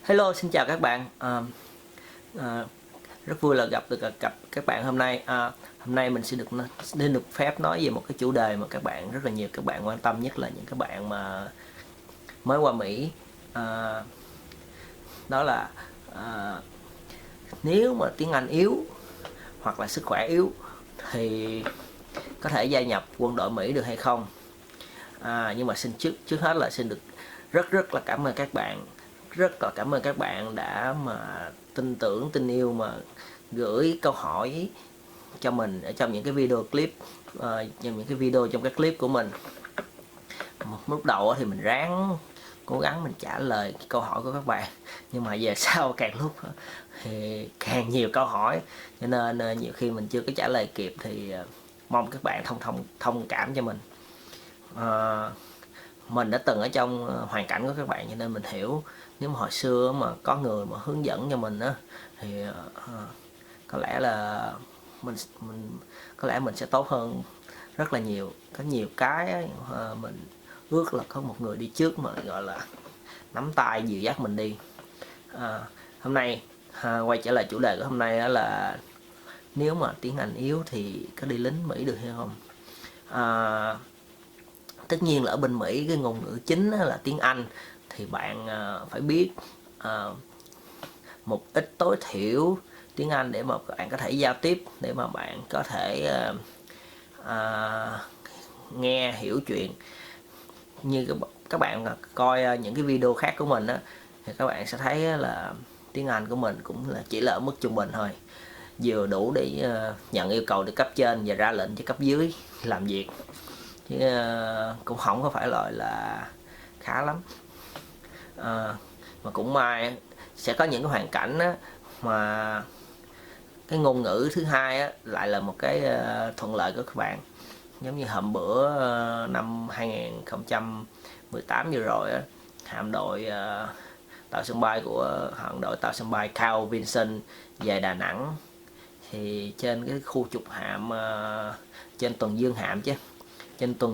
Hello, xin chào các bạn. Rất vui là gặp các bạn hôm nay. Hôm nay mình sẽ được phép nói về một cái chủ đề mà rất là nhiều các bạn quan tâm, nhất là những các bạn mà mới qua Mỹ. Đó là nếu mà tiếng Anh yếu hoặc là sức khỏe yếu thì có thể gia nhập quân đội Mỹ được hay không? Nhưng mà trước hết là xin được rất là cảm ơn các bạn, rất là cảm ơn các bạn đã mà tin yêu mà gửi câu hỏi cho mình ở trong những cái video clip, trong những cái video trong các clip của mình. Lúc đầu thì mình cố gắng mình trả lời cái câu hỏi của các bạn, nhưng mà về sau càng lúc thì càng nhiều câu hỏi, cho nên nhiều khi mình chưa có trả lời kịp, thì mong các bạn thông cảm cho mình. Mình đã từng ở trong hoàn cảnh của các bạn, cho nên mình hiểu. Nếu mà hồi xưa mà có người mà hướng dẫn cho mình á, thì có lẽ là mình sẽ tốt hơn rất là nhiều. Có nhiều cái mình ước là có một người đi trước mà gọi là nắm tay dìu dắt mình đi. Hôm nay quay trở lại chủ đề của hôm nay, đó là nếu mà tiếng Anh yếu thì có đi lính Mỹ được hay không? Tất nhiên là ở bên Mỹ cái ngôn ngữ chính là tiếng Anh, thì bạn phải biết một ít tối thiểu tiếng Anh để mà bạn có thể giao tiếp, để mà bạn có thể nghe hiểu chuyện. Như các bạn coi những cái video khác của mình á, thì các bạn sẽ thấy là tiếng Anh của mình cũng là chỉ là ở mức trung bình thôi, vừa đủ để nhận yêu cầu từ cấp trên và ra lệnh cho cấp dưới làm việc, chứ cũng không có phải là khá lắm. Mà cũng may sẽ có những cái hoàn cảnh á, mà cái ngôn ngữ thứ hai á, lại là một cái thuận lợi của các bạn. Giống như hôm bữa năm 2018 vừa rồi á, hạm đội tàu sân bay Carl Vinson về Đà Nẵng, thì trên cái khu trục hạm, trên tuần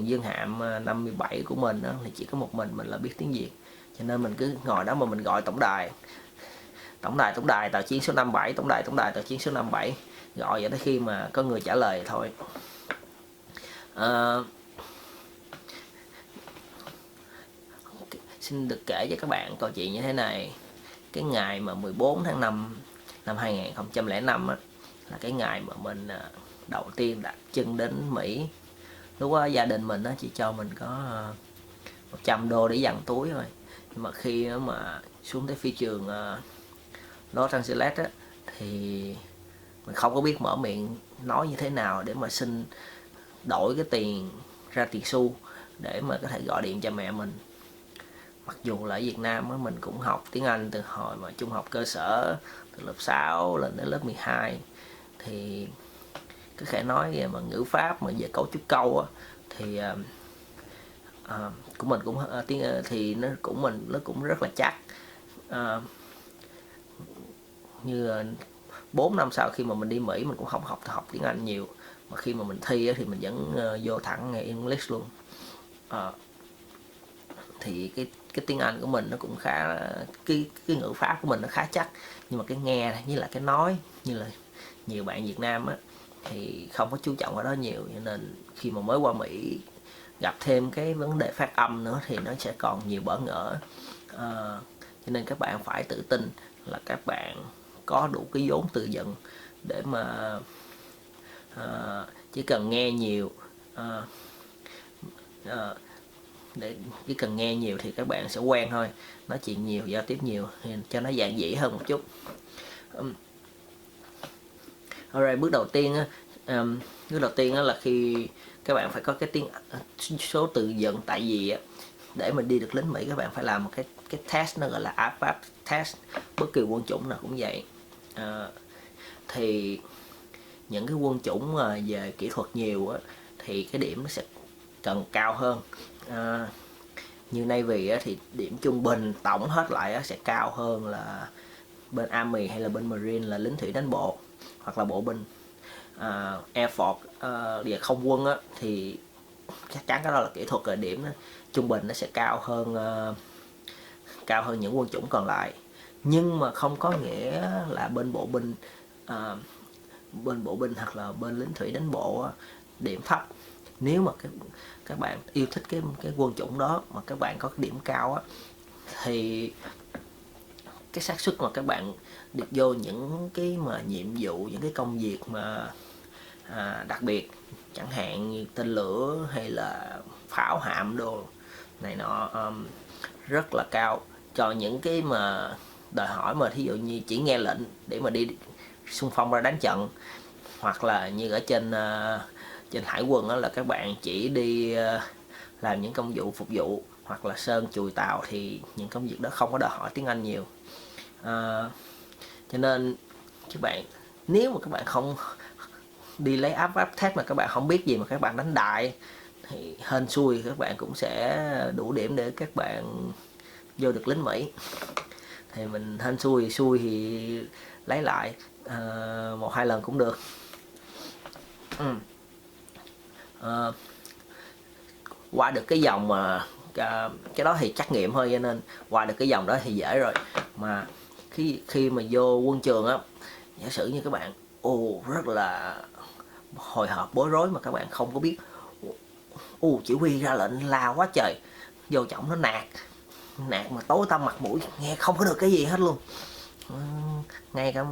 dương hạm 57 của mình đó, thì chỉ có một mình là biết tiếng Việt, cho nên mình cứ ngồi đó mà mình gọi tổng đài tàu chiến số 57, tổng đài tàu chiến số 57, gọi vậy tới khi mà có người trả lời thôi. Xin được kể cho các bạn câu chuyện như thế này. Cái ngày mà 14 tháng 5 năm 2005 á, là cái ngày mà mình đầu tiên đặt chân đến Mỹ. Lúc đó gia đình mình chỉ cho mình có $100 để dằn túi thôi. Nhưng mà khi mà xuống tới phi trường Los Angeles á, thì mình không có biết mở miệng nói như thế nào để mà xin đổi cái tiền ra tiền xu để mà có thể gọi điện cho mẹ mình. Mặc dù là ở Việt Nam á, mình cũng học tiếng Anh từ hồi mà trung học cơ sở, từ lớp 6 lên đến lớp 12, thì có thể nói về mà ngữ pháp, mà về cấu trúc câu á, thì của mình cũng thì nó cũng rất là chắc. Như 4 năm sau khi mà mình đi Mỹ, mình cũng không học tiếng Anh nhiều, mà khi mà mình thi á, thì mình vẫn vô thẳng nghề English luôn. Thì cái tiếng Anh của mình nó cũng khá, cái ngữ pháp của mình nó khá chắc, nhưng mà cái nghe với lại cái nói, như là nhiều bạn Việt Nam á, thì không có chú trọng vào đó nhiều, cho nên khi mà mới qua Mỹ gặp thêm cái vấn đề phát âm nữa thì nó sẽ còn nhiều bỡ ngỡ. Cho nên các bạn phải tự tin là các bạn có đủ cái vốn từ vựng để mà chỉ cần nghe nhiều, chỉ cần nghe nhiều thì các bạn sẽ quen thôi. Nói chuyện nhiều, giao tiếp nhiều thì cho nó giản dị hơn một chút. Alright, bước đầu tiên là khi các bạn phải có cái số từ vựng. Tại vì để mình đi được lính Mỹ, các bạn phải làm một cái test, nó gọi là APAP test. Bất kỳ quân chủng nào cũng vậy. Thì những cái quân chủng về kỹ thuật nhiều á, thì cái điểm nó sẽ cần cao hơn. Như Navy á, thì điểm trung bình tổng hết lại á, sẽ cao hơn là bên Army hay là bên Marine, là lính thủy đánh bộ hoặc là bộ binh. Air Force về không quân á, thì chắc chắn cái đó là kỹ thuật, rồi điểm trung bình nó sẽ cao hơn những quân chủng còn lại. Nhưng mà không có nghĩa là bên bộ binh hoặc là bên lính thủy đánh bộ điểm thấp. Nếu mà các bạn yêu thích cái quân chủng đó mà các bạn có cái điểm cao á, thì cái xác suất mà các bạn được vô những cái mà nhiệm vụ, những cái công việc mà đặc biệt, chẳng hạn như tên lửa hay là pháo hạm đồ này nọ, rất là cao. Cho những cái mà đòi hỏi mà thí dụ như chỉ nghe lệnh để mà đi xung phong ra đánh trận, hoặc là như ở trên hải quân đó là các bạn chỉ đi làm những công vụ phục vụ hoặc là sơn chùi tàu, thì những công việc đó không có đòi hỏi tiếng Anh nhiều. Cho nên các bạn, nếu mà các bạn không đi lấy áp thép mà các bạn không biết gì mà các bạn đánh đại, thì hên xui các bạn cũng sẽ đủ điểm để các bạn vô được lính Mỹ. Thì mình hên xui thì lấy lại 1-2 lần cũng được. Qua được cái dòng mà cái đó thì trắc nghiệm thôi, cho nên qua được cái dòng đó thì dễ rồi. Mà khi mà vô quân trường á, giả sử như các bạn rất là hồi hộp bối rối mà các bạn không có biết, chỉ huy ra lệnh la quá trời, vô trọng nó nạt mà tối tăm mặt mũi, nghe không có được cái gì hết luôn. Ngay cả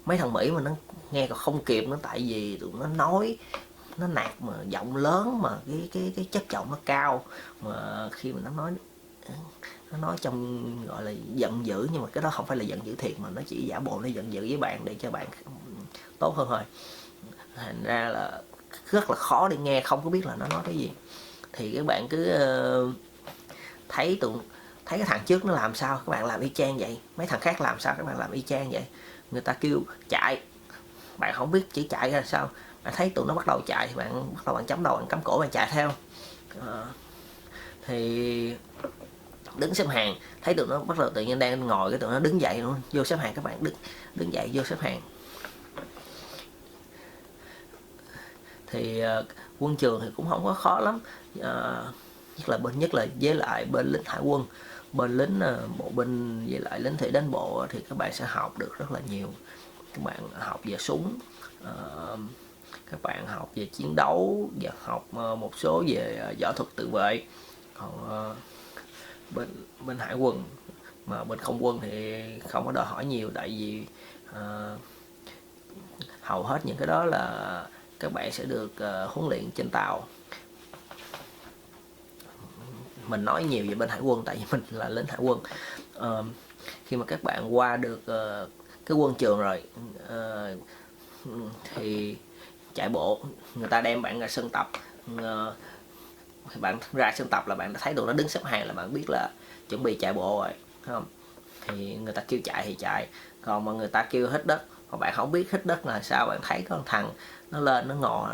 mấy thằng Mỹ mà nó nghe còn không kịp nữa, tại vì tụi nó nói, nó nạt mà giọng lớn, mà cái chất giọng nó cao, mà khi mà nó nói trong gọi là giận dữ, nhưng mà cái đó không phải là giận dữ thiệt, mà nó chỉ giả bộ nó giận dữ với bạn để cho bạn tốt hơn thôi. Thành ra là rất là khó để nghe, không có biết là nó nói cái gì. Thì các bạn cứ thấy cái thằng trước nó làm sao, các bạn làm y chang vậy. Mấy thằng khác làm sao, các bạn làm y chang vậy. Người ta kêu chạy, bạn không biết chỉ chạy ra sao. Bạn thấy tụi nó bắt đầu chạy thì bạn bắt đầu bạn chống đầu, bạn cắm cổ, bạn chạy theo. Thì đứng xếp hàng, thấy tụi nó bắt đầu tự nhiên đang ngồi, cái tụi nó đứng dậy luôn, vô xếp hàng. Các bạn đứng dậy vô xếp hàng. Thì quân trường thì cũng không có khó lắm, nhất là với lại bên lính hải quân, bên lính bộ binh với lại lính thủy đánh bộ, thì các bạn sẽ học được rất là nhiều. Các bạn học về súng, các bạn học về chiến đấu, và học một số về võ thuật tự vệ. Còn bên hải quân, mà bên không quân thì không có đòi hỏi nhiều, tại vì hầu hết những cái đó là các bạn sẽ được huấn luyện trên tàu. Mình nói nhiều về bên hải quân tại vì mình là lính hải quân. Khi mà các bạn qua được cái quân trường rồi, thì chạy bộ, người ta đem bạn ra sân tập. Bạn ra sân tập là bạn đã thấy tụi nó đứng xếp hàng, là bạn biết là chuẩn bị chạy bộ rồi, không? Thì người ta kêu chạy thì chạy. Còn mà người ta kêu hít đất, mà bạn không biết hít đất là sao, bạn thấy có thằng nó lên, nó ngồi,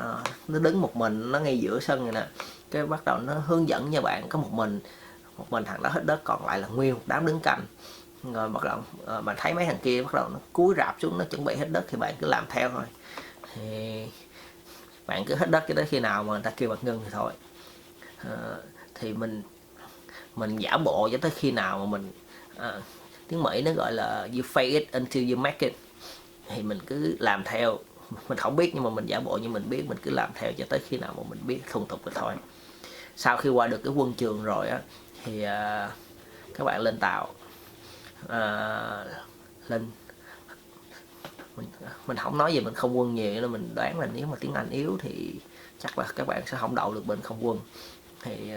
nó đứng một mình, nó ngay giữa sân vậy nè, cái bắt đầu nó hướng dẫn cho bạn có một mình thằng đó hít đất, còn lại là nguyên một đám đứng cạnh. Rồi bắt đầu bạn thấy mấy thằng kia bắt đầu nó cúi rạp xuống, nó chuẩn bị hít đất, thì bạn cứ làm theo thôi. Thì bạn cứ hít đất cho tới khi nào mà người ta kêu bạn ngưng thì thôi. Thì mình giả bộ cho tới khi nào mà mình tiếng Mỹ nó gọi là you fake it until you make it. Thì mình cứ làm theo, mình không biết nhưng mà mình giả bộ như mình biết, mình cứ làm theo cho tới khi nào mà mình biết thuần thục rồi thôi. Sau khi qua được cái quân trường rồi á, thì các bạn lên tàu, mình không nói gì mình không quân nhiều, nên mình đoán là nếu mà tiếng Anh yếu thì chắc là các bạn sẽ không đậu được bên không quân. Thì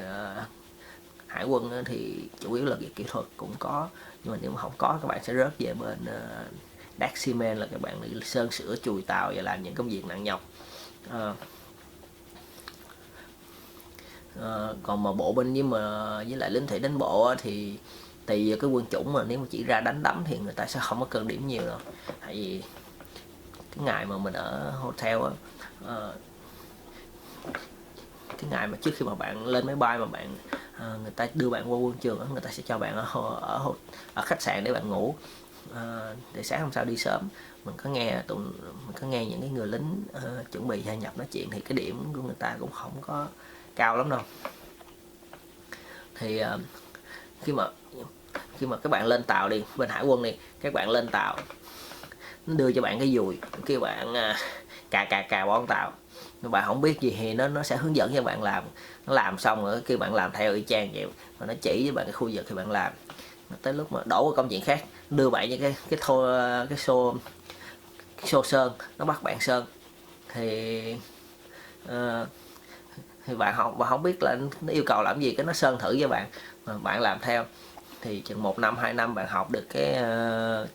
hải quân thì chủ yếu là về kỹ thuật cũng có, nhưng mà nếu mà không có, các bạn sẽ rớt về bên đát xi men, là các bạn đi sơn sửa chùi tàu và làm những công việc nặng nhọc. Còn mà bộ binh với lại lính thủy đánh bộ thì tùy vào cái quân chủng, mà nếu mà chỉ ra đánh đấm thì người ta sẽ không có cân điểm nhiều đâu. Tại vì cái ngày mà mình ở hotel á, cái ngày mà trước khi mà bạn lên máy bay mà người ta đưa bạn qua quân trường á, người ta sẽ cho bạn ở khách sạn để bạn ngủ, để sáng hôm sau đi sớm. Mình có nghe những cái người lính chuẩn bị gia nhập nói chuyện, thì cái điểm của người ta cũng không có cao lắm đâu. Thì khi mà các bạn lên tàu đi, bên hải quân đi, các bạn lên tàu, nó đưa cho bạn cái dùi, kêu bạn cà bón tàu, nhưng bạn không biết gì thì nó sẽ hướng dẫn cho bạn làm. Nó làm xong rồi kêu bạn làm theo y chang vậy, và nó chỉ với bạn cái khu vực thì bạn làm. Tới lúc mà đổ qua công chuyện khác, đưa bạn những cái xô sơn, nó bắt bạn sơn thì thì bạn không biết là nó yêu cầu làm gì, cái nó sơn thử cho bạn mà bạn làm theo, thì chừng 1 năm 2 năm bạn học được cái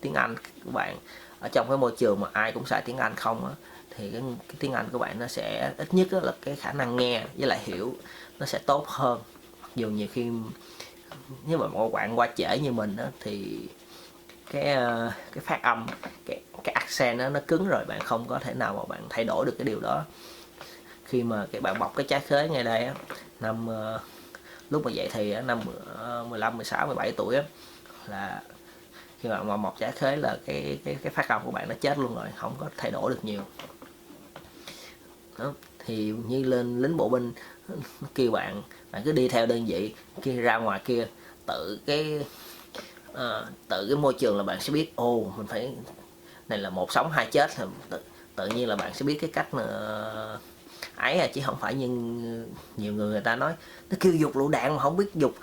tiếng Anh của bạn. Ở trong cái môi trường mà ai cũng xài tiếng Anh không á, thì cái tiếng Anh của bạn nó sẽ ít nhất là cái khả năng nghe với lại hiểu nó sẽ tốt hơn. Mặc dù nhiều khi nếu mà một bạn qua trễ như mình á, thì cái phát âm, cái accent đó, nó cứng rồi, bạn không có thể nào mà bạn thay đổi được cái điều đó. Khi mà các bạn bọc cái trái khế ngay đây á, năm lúc mà dậy thì năm 15, 16, 17 tuổi á, là khi mà mọc trái khế là cái phát âm của bạn nó chết luôn rồi, không có thay đổi được nhiều. Đó. Thì như lên lính bộ binh, nó kêu bạn cứ đi theo đơn vị, kia ra ngoài kia tự cái môi trường là bạn sẽ biết mình phải này là một sống hai chết, thì tự nhiên là bạn sẽ biết cái cách ấy chứ không phải như nhiều người ta nói nó kêu dục lựu đạn mà không biết dục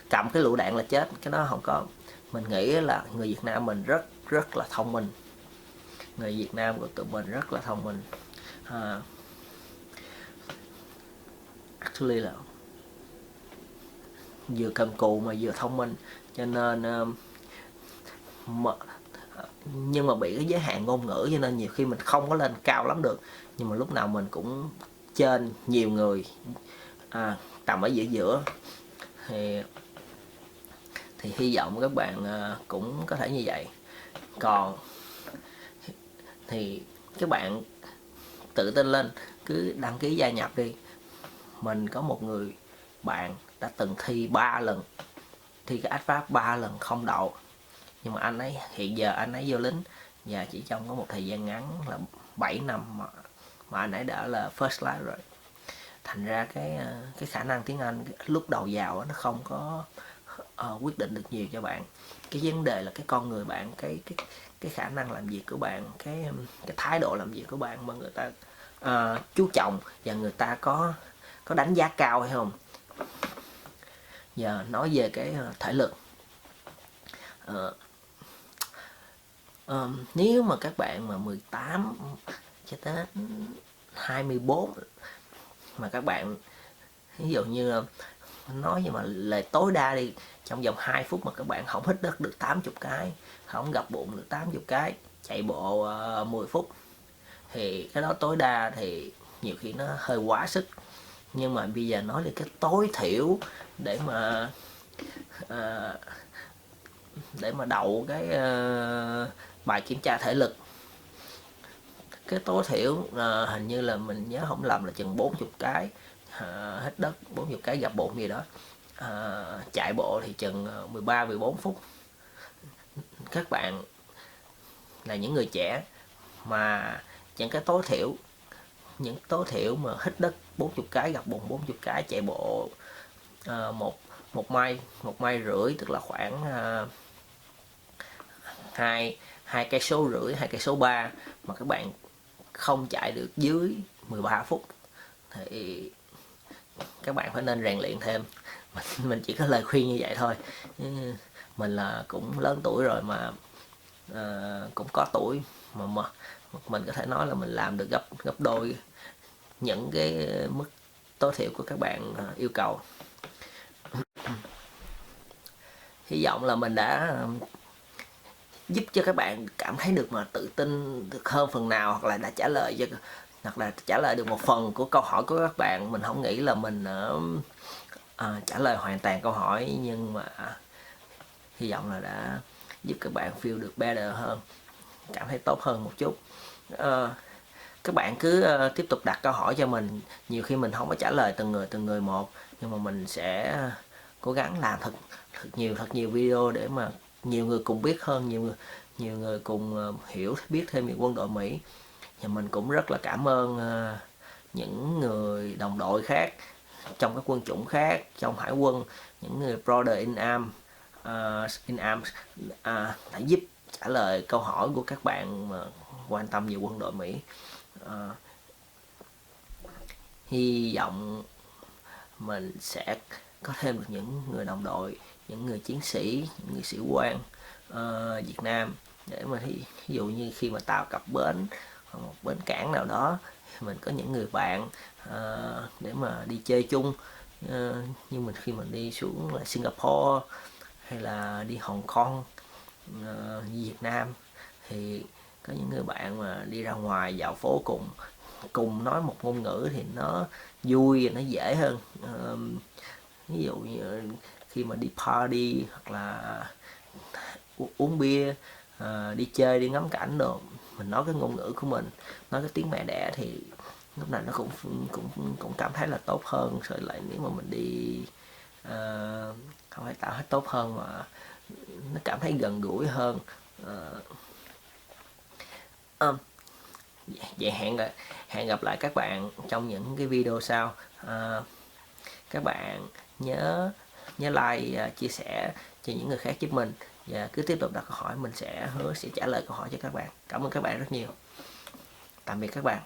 cầm cái lựu đạn là chết. Cái đó không có. Mình nghĩ là người Việt Nam mình rất là thông minh, người Việt Nam của tụi mình rất là thông minh, actually là vừa cần cù mà vừa thông minh, cho nên nhưng mà bị cái giới hạn ngôn ngữ, cho nên nhiều khi mình không có lên cao lắm được, nhưng mà lúc nào mình cũng trên nhiều người, tầm ở giữa. Thì hy vọng các bạn cũng có thể như vậy. Còn thì các bạn tự tin lên, cứ đăng ký gia nhập đi. Mình có một người bạn đã từng thi 3 lần, thi cái ASVAB 3 lần không đậu, nhưng mà anh ấy hiện giờ anh ấy vô lính và chỉ trong có một thời gian ngắn là 7 năm mà anh ấy đã là first class rồi. Thành ra cái khả năng tiếng Anh lúc đầu vào nó không có quyết định được nhiều cho bạn. Cái vấn đề là cái con người bạn, cái khả năng làm việc của bạn, cái thái độ làm việc của bạn mà người ta chú trọng và người ta có đánh giá cao hay không. Giờ nói về cái thể lực, nếu mà các bạn mà 18 cho tới 24 mà các bạn ví dụ như nói nhưng mà lời tối đa đi, trong vòng 2 phút mà các bạn không hít đất được 80 cái, không gập bụng được 80 cái, chạy bộ 10 phút, thì cái đó tối đa thì nhiều khi nó hơi quá sức. Nhưng mà bây giờ nói về cái tối thiểu để mà đậu cái bài kiểm tra thể lực, cái tối thiểu hình như là mình nhớ không lầm là chừng 40 cái, hít đất 40 cái, gập bụng gì đó, chạy bộ thì chừng 13-14 phút. Các bạn là những người trẻ mà những cái tối thiểu mà hít đất 40 cái, gập bụng 40 cái, chạy bộ một mai rưỡi, tức là khoảng 2,5 cây số, 2,3 cây, mà các bạn không chạy được dưới 13 phút thì các bạn phải nên rèn luyện thêm. Mình chỉ có lời khuyên như vậy thôi. Mình là cũng lớn tuổi rồi mà cũng có tuổi mà mình có thể nói là mình làm được gấp đôi những cái mức tối thiểu của các bạn yêu cầu. Hy vọng là mình đã giúp cho các bạn cảm thấy được mà tự tin được hơn phần nào, hoặc là đã trả lời được một phần của câu hỏi của các bạn. Mình không nghĩ là mình trả lời hoàn toàn câu hỏi, nhưng mà hy vọng là đã giúp các bạn feel được better hơn, cảm thấy tốt hơn một chút. Các bạn cứ tiếp tục đặt câu hỏi cho mình. Nhiều khi mình không có trả lời từng người một, nhưng mà mình sẽ cố gắng làm thật nhiều video để mà nhiều người cùng biết hơn, nhiều người cùng hiểu biết thêm về quân đội Mỹ. Và mình cũng rất là cảm ơn những người đồng đội khác trong các quân chủng khác, trong hải quân, những người brother in arms đã giúp trả lời câu hỏi của các bạn mà quan tâm về quân đội Mỹ. Hy vọng mình sẽ có thêm được những người đồng đội, những người chiến sĩ, những người sĩ quan Việt Nam, để mà ví dụ như khi mà tàu cập bến hoặc một bến cảng nào đó, mình có những người bạn để mà đi chơi chung, như mình khi mình đi xuống là Singapore hay là đi Hồng Kông, Việt Nam, thì có những người bạn mà đi ra ngoài dạo phố cùng nói một ngôn ngữ thì nó vui và nó dễ hơn. Ví dụ như khi mà đi party hoặc là uống bia, đi chơi, đi ngắm cảnh đồ, mình nói cái ngôn ngữ của mình, nói cái tiếng mẹ đẻ, thì lúc này nó cũng cảm thấy là tốt hơn so lại nếu mà mình đi không phải tạo hết tốt hơn mà nó cảm thấy gần gũi hơn. Vậy hẹn gặp lại các bạn trong những cái video sau. Các bạn nhớ like, chia sẻ cho những người khác giúp mình, và cứ tiếp tục đặt câu hỏi, mình sẽ hứa sẽ trả lời câu hỏi cho các bạn. Cảm ơn các bạn rất nhiều. Tạm biệt các bạn.